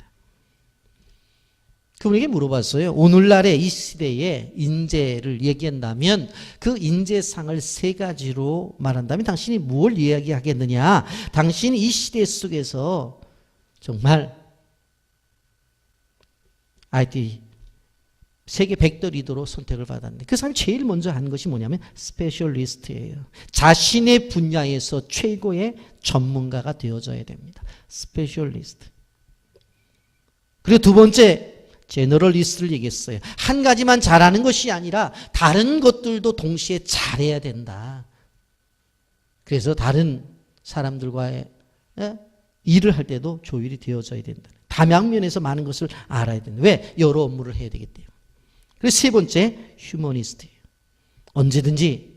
그분에게 물어봤어요. 오늘날의 이 시대에 인재를 얘기한다면 그 인재상을 세 가지로 말한다면 당신이 무엇을 이야기하겠느냐. 당신이 이 시대 속에서 정말 IT 세계 100대 리더로 선택을 받았는데 그 사람이 제일 먼저 한 것이 뭐냐면 스페셜리스트예요. 자신의 분야에서 최고의 전문가가 되어져야 됩니다. 스페셜리스트. 그리고 두 번째 제너럴리스트를 얘기했어요. 한 가지만 잘하는 것이 아니라 다른 것들도 동시에 잘해야 된다. 그래서 다른 사람들과의 일을 할 때도 조율이 되어져야 된다. 다양면에서 많은 것을 알아야 된다. 왜? 여러 업무를 해야 되기 때문에. 그래서 세 번째 휴머니스트예요. 언제든지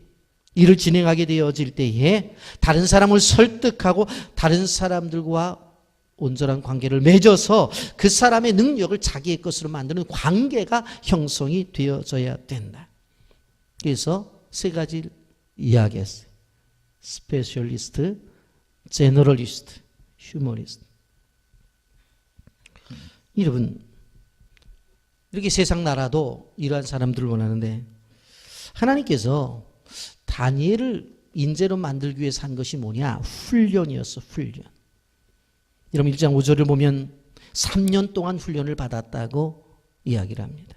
일을 진행하게 되어질 때에 다른 사람을 설득하고 다른 사람들과 온전한 관계를 맺어서 그 사람의 능력을 자기의 것으로 만드는 관계가 형성이 되어져야 된다. 그래서 세 가지를 이야기했어요. 스페셜리스트, 제너럴리스트, 휴머니스트. 여러분 이렇게 세상 나라도 이러한 사람들을 원하는데 하나님께서 다니엘을 인재로 만들기 위해서 한 것이 뭐냐? 훈련이었어. 훈련. 여러분 1장 5절을 보면 3년 동안 훈련을 받았다고 이야기를 합니다.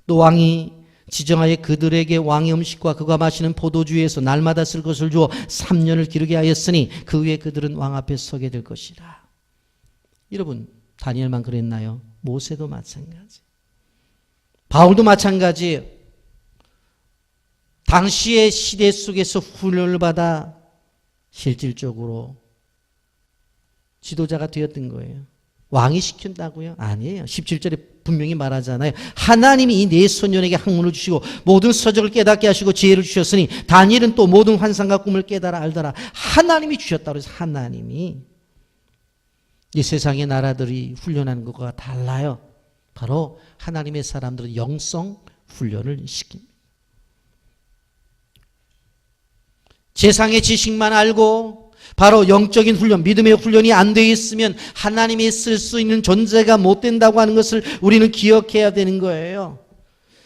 또 왕이 지정하여 그들에게 왕의 음식과 그가 마시는 포도주에서 날마다 쓸 것을 주어 3년을 기르게 하였으니 그 후에 그들은 왕 앞에 서게 될 것이라. 여러분, 다니엘만 그랬나요? 모세도 마찬가지, 바울도 마찬가지예요. 당시의 시대 속에서 훈련을 받아 실질적으로 지도자가 되었던 거예요. 왕이 시킨다고요? 아니에요. 17절에 분명히 말하잖아요. 하나님이 이 네 소년에게 학문을 주시고 모든 서적을 깨닫게 하시고 지혜를 주셨으니 다니엘은 또 모든 환상과 꿈을 깨달아 알더라. 하나님이 주셨다고 해서 하나님이 이 세상의 나라들이 훈련하는 것과 달라요. 바로 하나님의 사람들은 영성 훈련을 시킵니다. 세상의 지식만 알고 바로 영적인 훈련, 믿음의 훈련이 안 되어 있으면 하나님이 쓸 수 있는 존재가 못 된다고 하는 것을 우리는 기억해야 되는 거예요.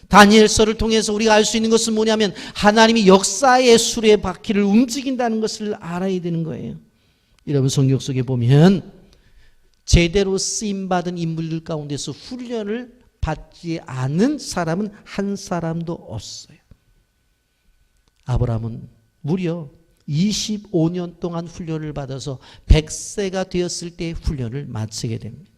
다니엘서를 통해서 우리가 알 수 있는 것은 뭐냐면 하나님이 역사의 수레바퀴를 움직인다는 것을 알아야 되는 거예요. 여러분, 성경 속에 보면 제대로 쓰임받은 인물들 가운데서 훈련을 받지 않은 사람은 한 사람도 없어요. 아브라함은 무려 25년 동안 훈련을 받아서 100세가 되었을 때 훈련을 마치게 됩니다.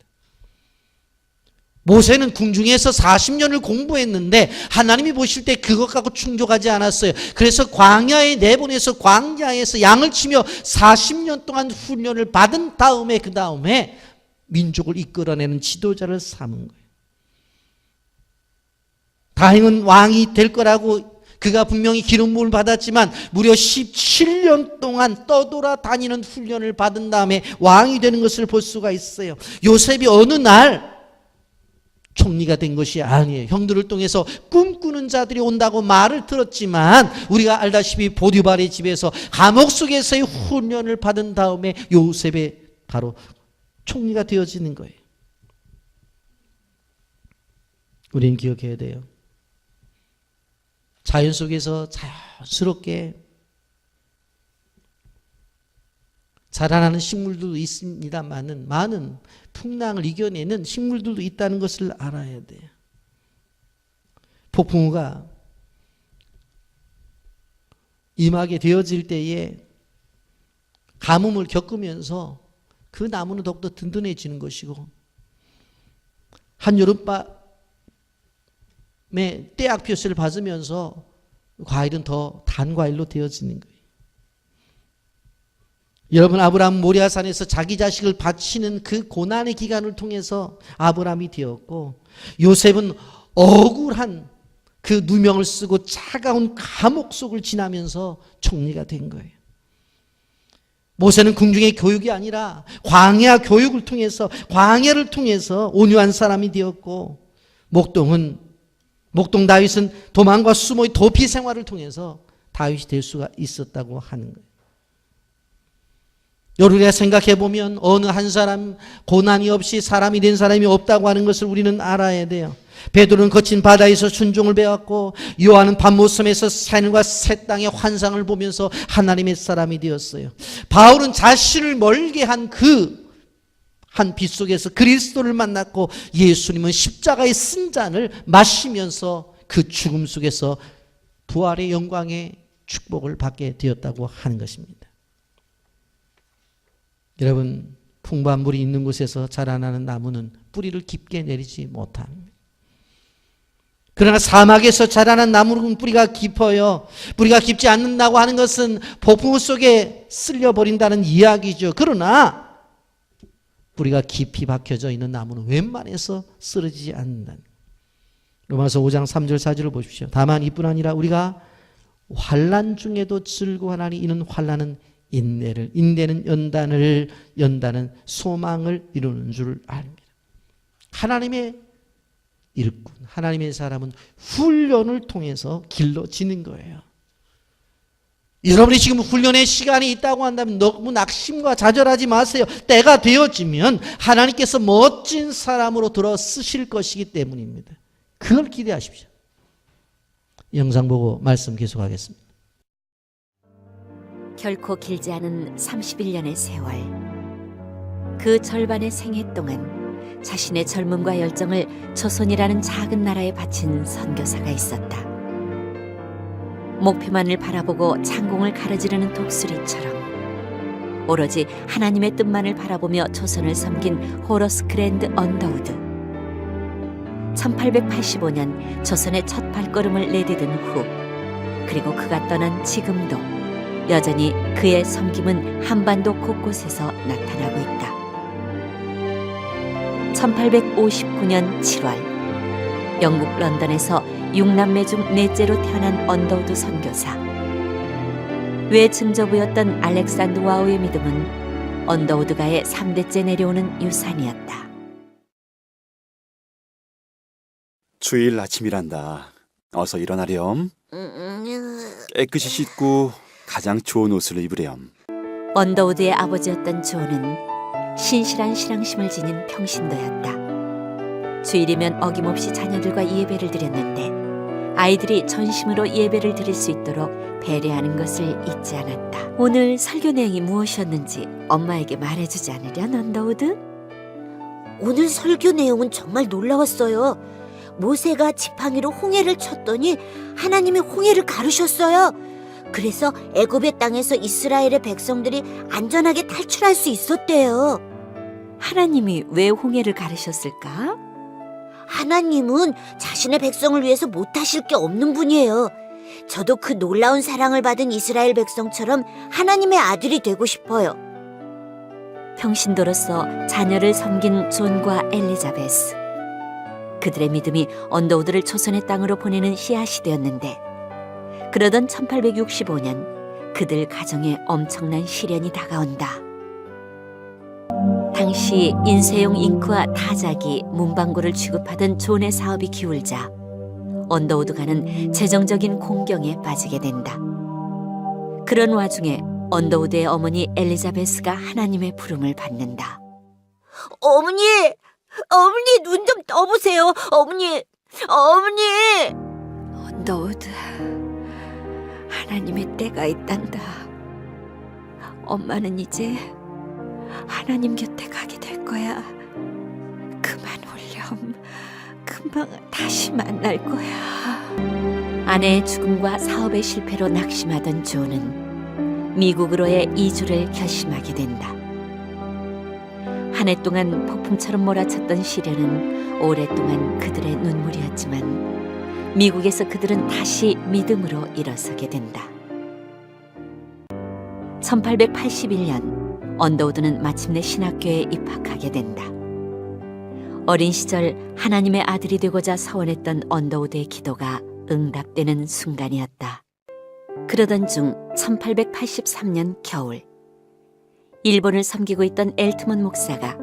모세는 궁중에서 40년을 공부했는데 하나님이 보실 때 그것 갖고 충족하지 않았어요. 그래서 광야에 내보내서 광야에서 양을 치며 40년 동안 훈련을 받은 다음에 그 다음에 민족을 이끌어내는 지도자를 삼은 거예요. 다행은 왕이 될 거라고 그가 분명히 기름 부음을 받았지만 무려 17년 동안 떠돌아다니는 훈련을 받은 다음에 왕이 되는 것을 볼 수가 있어요. 요셉이 어느 날 총리가 된 것이 아니에요. 형들을 통해서 꿈꾸는 자들이 온다고 말을 들었지만 우리가 알다시피 보디발의 집에서 감옥 속에서의 훈련을 받은 다음에 요셉의 바로 총리가 되어지는 거예요. 우리는 기억해야 돼요. 자연 속에서 자연스럽게 자라나는 식물들도 있습니다만은 많은 풍랑을 이겨내는 식물들도 있다는 것을 알아야 돼요. 폭풍우가 임하게 되어질 때에 가뭄을 겪으면서 그 나무는 더욱더 든든해지는 것이고 한여름밤에 떼약볕을 받으면서 과일은 더 단 과일로 되어지는 거예요. 여러분, 아브라함 모리아산에서 자기 자식을 바치는 그 고난의 기간을 통해서 아브라함이 되었고 요셉은 억울한 그 누명을 쓰고 차가운 감옥 속을 지나면서 총리가 된 거예요. 모세는 궁중의 교육이 아니라 광야 교육을 통해서 광야를 통해서 온유한 사람이 되었고 목동 다윗은 도망과 수모의 도피 생활을 통해서 다윗이 될 수가 있었다고 하는 거예요. 우리가 생각해 보면 어느 한 사람 고난이 없이 사람이 된 사람이 없다고 하는 것을 우리는 알아야 돼요. 베드로는 거친 바다에서 순종을 배웠고 요한은 밤모섬에서 새늘과 새 땅의 환상을 보면서 하나님의 사람이 되었어요. 바울은 자신을 멀게 한 그 한 빛 속에서 그리스도를 만났고 예수님은 십자가의 쓴잔을 마시면서 그 죽음 속에서 부활의 영광의 축복을 받게 되었다고 하는 것입니다. 여러분, 풍부한 물이 있는 곳에서 자라나는 나무는 뿌리를 깊게 내리지 못합니다. 그러나 사막에서 자라난 나무는 뿌리가 깊어요. 뿌리가 깊지 않는다고 하는 것은 폭풍우 속에 쓸려버린다는 이야기죠. 그러나 뿌리가 깊이 박혀져 있는 나무는 웬만해서 쓰러지지 않는다는. 로마서 5장 3절 4절을 보십시오. 다만 이뿐 아니라 우리가 환난 중에도 즐거워하나니 이는 환난은 인내를, 인내는 연단은 소망을 이루는 줄 압니다. 하나님의 일꾼, 하나님의 사람은 훈련을 통해서 길러지는 거예요. 여러분이 지금 훈련의 시간이 있다고 한다면 너무 낙심과 좌절하지 마세요. 때가 되어지면 하나님께서 멋진 사람으로 들어 쓰실 것이기 때문입니다. 그걸 기대하십시오. 영상 보고 말씀 계속하겠습니다. 결코 길지 않은 31년의 세월, 그 절반의 생애 동안 자신의 젊음과 열정을 조선이라는 작은 나라에 바친 선교사가 있었다. 목표만을 바라보고 창공을 가로지르는 독수리처럼 오로지 하나님의 뜻만을 바라보며 조선을 섬긴 호러스 그랜드 언더우드. 1885년 조선의 첫 발걸음을 내디딘 후, 그리고 그가 떠난 지금도 여전히 그의 섬김은 한반도 곳곳에서 나타나고 있다. 1859년 7월 영국 런던에서 6남매 중 넷째로 태어난 언더우드 선교사. 외증조부였던 알렉산드 와우의 믿음은 언더우드가의 3대째 내려오는 유산이었다. 주일 아침이란다. 어서 일어나렴. 깨끗이 씻고 가장 좋은 옷을 입으렴. 언더우드의 아버지였던 존은 신실한 신앙심을 지닌 평신도였다. 주일이면 어김없이 자녀들과 예배를 드렸는데 아이들이 전심으로 예배를 드릴 수 있도록 배려하는 것을 잊지 않았다. 오늘 설교 내용이 무엇이었는지 엄마에게 말해주지 않으련, 언더우드? 오늘 설교 내용은 정말 놀라웠어요. 모세가 지팡이로 홍해를 쳤더니 하나님이 홍해를 가르셨어요. 그래서 애굽의 땅에서 이스라엘의 백성들이 안전하게 탈출할 수 있었대요. 하나님이 왜 홍해를 가르셨을까? 하나님은 자신의 백성을 위해서 못하실 게 없는 분이에요. 저도 그 놀라운 사랑을 받은 이스라엘 백성처럼 하나님의 아들이 되고 싶어요. 평신도로서 자녀를 섬긴 존과 엘리자베스. 그들의 믿음이 언더우드를 조선의 땅으로 보내는 씨앗이 되었는데, 그러던 1865년 그들 가정에 엄청난 시련이 다가온다. 당시 인쇄용 잉크와 타작이 문방구를 취급하던 존의 사업이 기울자 언더우드가는 재정적인 공경에 빠지게 된다. 그런 와중에 언더우드의 어머니 엘리자베스가 하나님의 부름을 받는다. 어머니 눈 좀 떠보세요. 어머니. 언더우드, 하나님의 때가 있단다. 엄마는 이제 하나님 곁에 가게 될 거야. 그만 올렴. 금방 다시 만날 거야. 아내의 죽음과 사업의 실패로 낙심하던 존은 미국으로의 이주를 결심하게 된다. 한 해 동안 폭풍처럼 몰아쳤던 시련은 오랫동안 그들의 눈물이었지만 미국에서 그들은 다시 믿음으로 일어서게 된다. 1881년 언더우드는 마침내 신학교에 입학하게 된다. 어린 시절 하나님의 아들이 되고자 서원했던 언더우드의 기도가 응답되는 순간이었다. 그러던 중 1883년 겨울, 일본을 섬기고 있던 엘트먼 목사가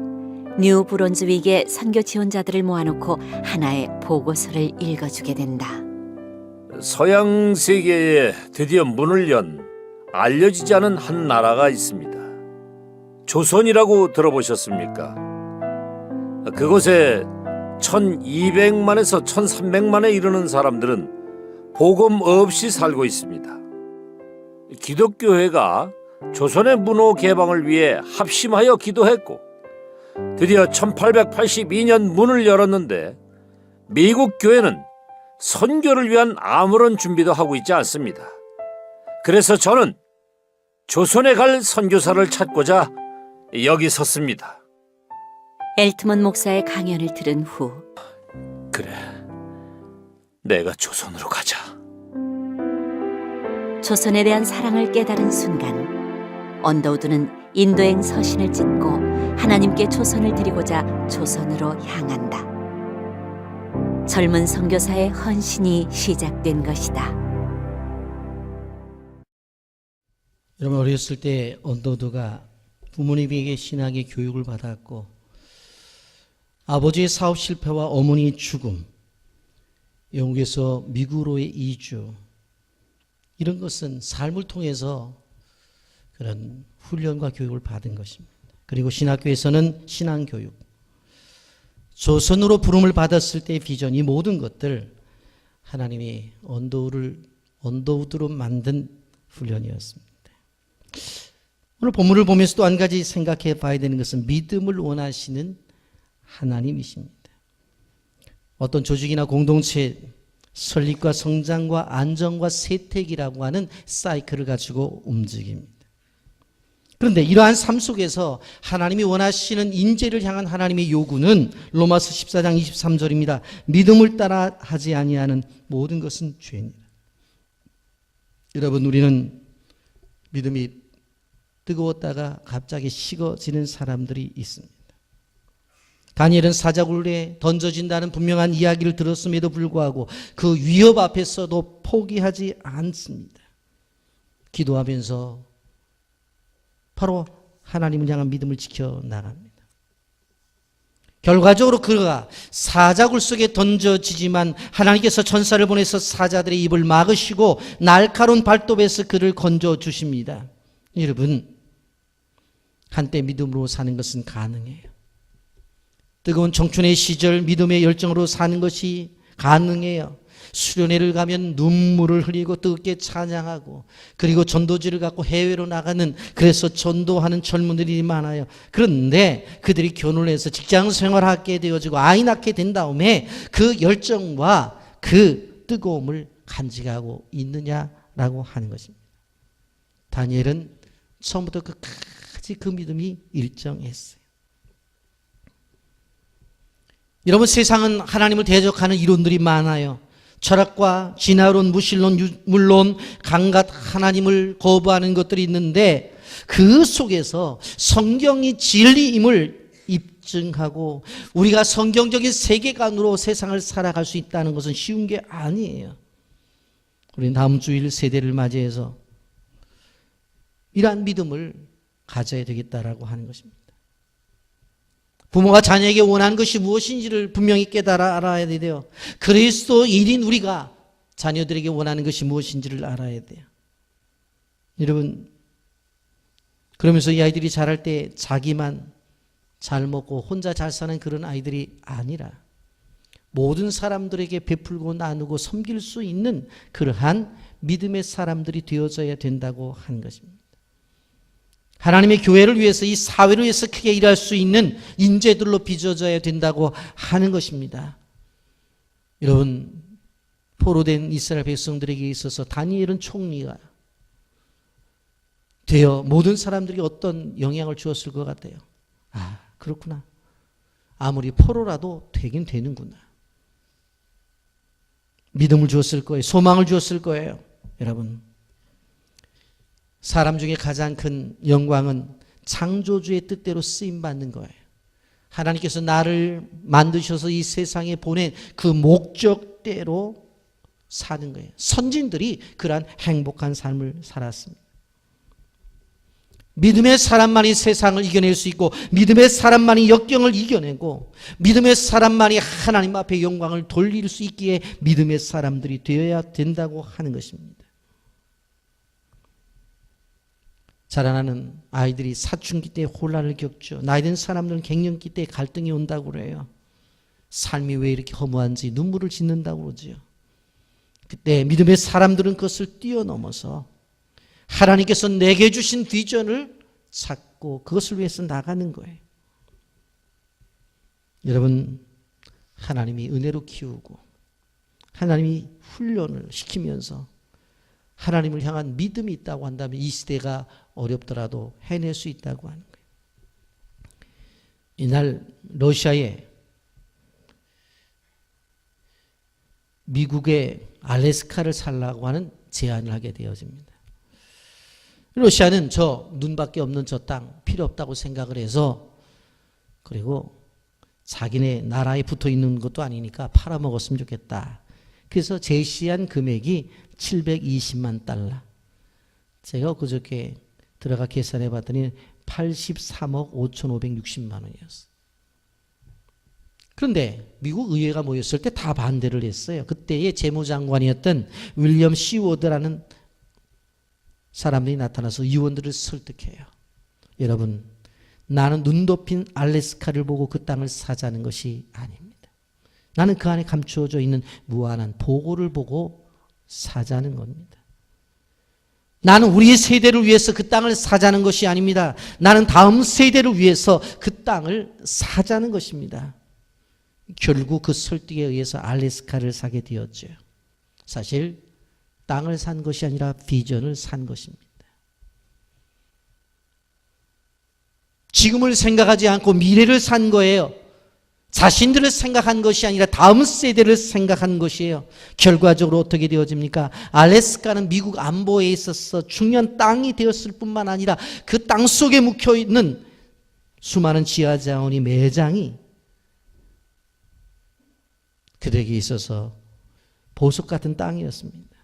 뉴 브론즈윅의 선교 지원자들을 모아놓고 하나의 보고서를 읽어주게 된다. 서양 세계에 드디어 문을 연 알려지지 않은 한 나라가 있습니다. 조선이라고 들어보셨습니까? 그곳에 1200만에서 1300만에 이르는 사람들은 복음 없이 살고 있습니다. 기독교회가 조선의 문호 개방을 위해 합심하여 기도했고 드디어 1882년 문을 열었는데 미국 교회는 선교를 위한 아무런 준비도 하고 있지 않습니다. 그래서 저는 조선에 갈 선교사를 찾고자 여기 섰습니다. 엘트먼 목사의 강연을 들은 후, 그래, 내가 조선으로 가자. 조선에 대한 사랑을 깨달은 순간 언더우드는 인도행 서신을 찢고 하나님께 조선을 드리고자 조선으로 향한다. 젊은 선교사의 헌신이 시작된 것이다. 여러분, 어렸을 때 언더우드가 부모님에게 신학의 교육을 받았고 아버지의 사업 실패와 어머니의 죽음, 영국에서 미국으로의 이주, 이런 것은 삶을 통해서 그런 훈련과 교육을 받은 것입니다. 그리고 신학교에서는 신앙교육, 조선으로 부름을 받았을 때의 비전, 이 모든 것들 하나님이 언더우드로 만든 훈련이었습니다. 오늘 본문을 보면서 또 한 가지 생각해 봐야 되는 것은 믿음을 원하시는 하나님이십니다. 어떤 조직이나 공동체, 설립과 성장과 안정과 세택이라고 하는 사이클을 가지고 움직입니다. 그런데 이러한 삶 속에서 하나님이 원하시는 인재를 향한 하나님의 요구는 로마서 14장 23절입니다. 믿음을 따라 하지 아니하는 모든 것은 죄니라. 여러분, 우리는 믿음이 뜨거웠다가 갑자기 식어지는 사람들이 있습니다. 다니엘은 사자굴에 던져진다는 분명한 이야기를 들었음에도 불구하고 그 위협 앞에서도 포기하지 않습니다. 기도하면서 바로 하나님을 향한 믿음을 지켜나갑니다. 결과적으로 그가 사자굴 속에 던져지지만 하나님께서 천사를 보내서 사자들의 입을 막으시고 날카로운 발톱에서 그를 건져주십니다. 여러분, 한때 믿음으로 사는 것은 가능해요. 뜨거운 청춘의 시절 믿음의 열정으로 사는 것이 가능해요. 수련회를 가면 눈물을 흘리고 뜨겁게 찬양하고, 그리고 전도지를 갖고 해외로 나가는, 그래서 전도하는 젊은들이 많아요. 그런데 그들이 결혼을 해서 직장 생활하게 되어지고 아이 낳게 된 다음에 그 열정과 그 뜨거움을 간직하고 있느냐라고 하는 것입니다. 다니엘은 처음부터 끝까지 그 믿음이 일정했어요. 여러분, 세상은 하나님을 대적하는 이론들이 많아요. 철학과 진화론, 무신론, 유물론, 강갓 하나님을 거부하는 것들이 있는데 그 속에서 성경이 진리임을 입증하고 우리가 성경적인 세계관으로 세상을 살아갈 수 있다는 것은 쉬운 게 아니에요. 우리는 다음 주일 세대를 맞이해서 이러한 믿음을 가져야 되겠다라고 하는 것입니다. 부모가 자녀에게 원하는 것이 무엇인지를 분명히 깨달아 알아야 돼요. 그리스도인인 우리가 자녀들에게 원하는 것이 무엇인지를 알아야 돼요. 여러분, 그러면서 이 아이들이 자랄 때 자기만 잘 먹고 혼자 잘 사는 그런 아이들이 아니라 모든 사람들에게 베풀고 나누고 섬길 수 있는 그러한 믿음의 사람들이 되어져야 된다고 하는 것입니다. 하나님의 교회를 위해서, 이 사회를 위해서 크게 일할 수 있는 인재들로 빚어져야 된다고 하는 것입니다. 여러분, 포로된 이스라엘 백성들에게 있어서 다니엘은 총리가 되어 모든 사람들에게 어떤 영향을 주었을 것 같아요. 아, 그렇구나. 아무리 포로라도 되긴 되는구나. 믿음을 주었을 거예요. 소망을 주었을 거예요. 여러분, 사람 중에 가장 큰 영광은 창조주의 뜻대로 쓰임받는 거예요. 하나님께서 나를 만드셔서 이 세상에 보낸 그 목적대로 사는 거예요. 선진들이 그러한 행복한 삶을 살았습니다. 믿음의 사람만이 세상을 이겨낼 수 있고, 믿음의 사람만이 역경을 이겨내고, 믿음의 사람만이 하나님 앞에 영광을 돌릴 수 있기에 믿음의 사람들이 되어야 된다고 하는 것입니다. 자라나는 아이들이 사춘기 때 혼란을 겪죠. 나이 든 사람들은 갱년기 때 갈등이 온다고 그래요. 삶이 왜 이렇게 허무한지 눈물을 짓는다고 그러죠. 그때 믿음의 사람들은 그것을 뛰어넘어서 하나님께서 내게 주신 비전을 찾고 그것을 위해서 나가는 거예요. 여러분, 하나님이 은혜로 키우고 하나님이 훈련을 시키면서 하나님을 향한 믿음이 있다고 한다면 이 시대가 어렵더라도 해낼 수 있다고 하는 거예요. 이날 러시아에 미국의 알래스카를 살라고 하는 제안을 하게 되어집니다. 러시아는 저 눈밖에 없는 저 땅 필요 없다고 생각을 해서, 그리고 자기네 나라에 붙어 있는 것도 아니니까 팔아먹었으면 좋겠다. 그래서 제시한 금액이 720만 달러. 제가 그저께 들어가 계산해 봤더니 83억 5,560만 원이었어요. 그런데 미국 의회가 모였을 때 다 반대를 했어요. 그때의 재무장관이었던 윌리엄 시 워드라는 사람들이 나타나서 의원들을 설득해요. 여러분, 나는 눈 덮인 알래스카를 보고 그 땅을 사자는 것이 아닙니다. 나는 그 안에 감추어져 있는 무한한 보고를 보고 사자는 겁니다. 나는 우리의 세대를 위해서 그 땅을 사자는 것이 아닙니다. 나는 다음 세대를 위해서 그 땅을 사자는 것입니다. 결국 그 설득에 의해서 알래스카를 사게 되었죠. 사실 땅을 산 것이 아니라 비전을 산 것입니다. 지금을 생각하지 않고 미래를 산 거예요. 자신들을 생각한 것이 아니라 다음 세대를 생각한 것이에요. 결과적으로 어떻게 되어집니까? 알래스카는 미국 안보에 있어서 중요한 땅이 되었을 뿐만 아니라 그 땅 속에 묵혀있는 수많은 지하 자원이 매장이 그들에게 있어서 보석 같은 땅이었습니다.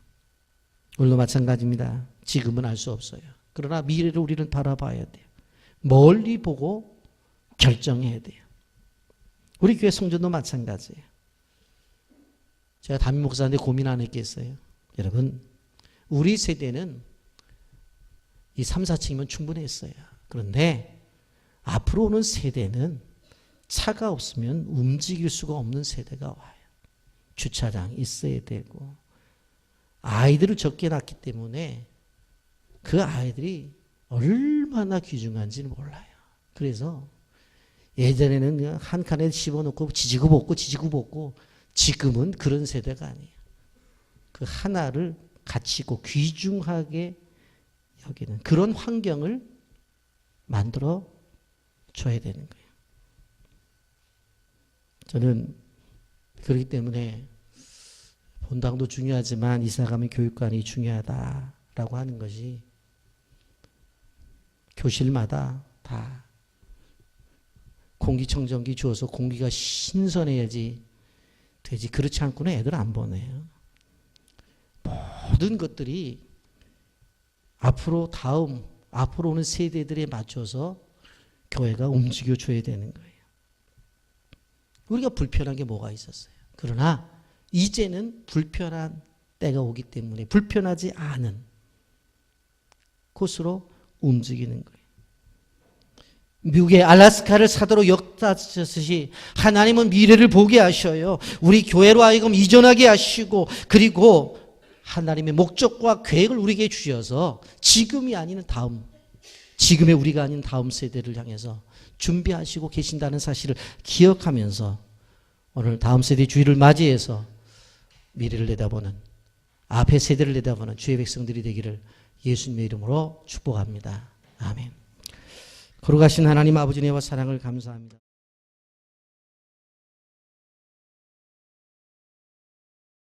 오늘도 마찬가지입니다. 지금은 알 수 없어요. 그러나 미래를 우리는 바라봐야 돼요. 멀리 보고 결정해야 돼요. 우리 교회 성전도 마찬가지예요. 제가 담임 목사인데 고민 안 했겠어요. 여러분, 우리 세대는 이 3, 4층이면 충분했어요. 그런데 앞으로 오는 세대는 차가 없으면 움직일 수가 없는 세대가 와요. 주차장 있어야 되고, 아이들을 적게 낳기 때문에 그 아이들이 얼마나 귀중한지는 몰라요. 그래서 예전에는 그냥 한 칸에 집어넣고 지지고 볶고 지금은 그런 세대가 아니에요. 그 하나를 가치 있고 귀중하게 여기는 그런 환경을 만들어 줘야 되는 거예요. 저는 그렇기 때문에 본당도 중요하지만 이사가면 교육관이 중요하다라고 하는 것이 교실마다 다 공기청정기 주어서 공기가 신선해야지 되지. 그렇지 않고는 애들 안 보내요. 모든 것들이 앞으로 오는 세대들에 맞춰서 교회가 움직여줘야 되는 거예요. 우리가 불편한 게 뭐가 있었어요. 그러나 이제는 불편한 때가 오기 때문에 불편하지 않은 곳으로 움직이는 거예요. 미국의 알래스카를 사도로 역사하셨듯이 하나님은 미래를 보게 하셔요. 우리 교회로 하여금 이전하게 하시고, 그리고 하나님의 목적과 계획을 우리에게 주셔서 지금이 아닌 지금의 우리가 아닌 다음 세대를 향해서 준비하시고 계신다는 사실을 기억하면서 오늘 다음 세대 주일을 맞이해서 미래를 내다보는, 앞의 세대를 내다보는 주의 백성들이 되기를 예수님의 이름으로 축복합니다. 아멘. 거룩하신 하나님 아버지 은혜와 사랑을 감사합니다.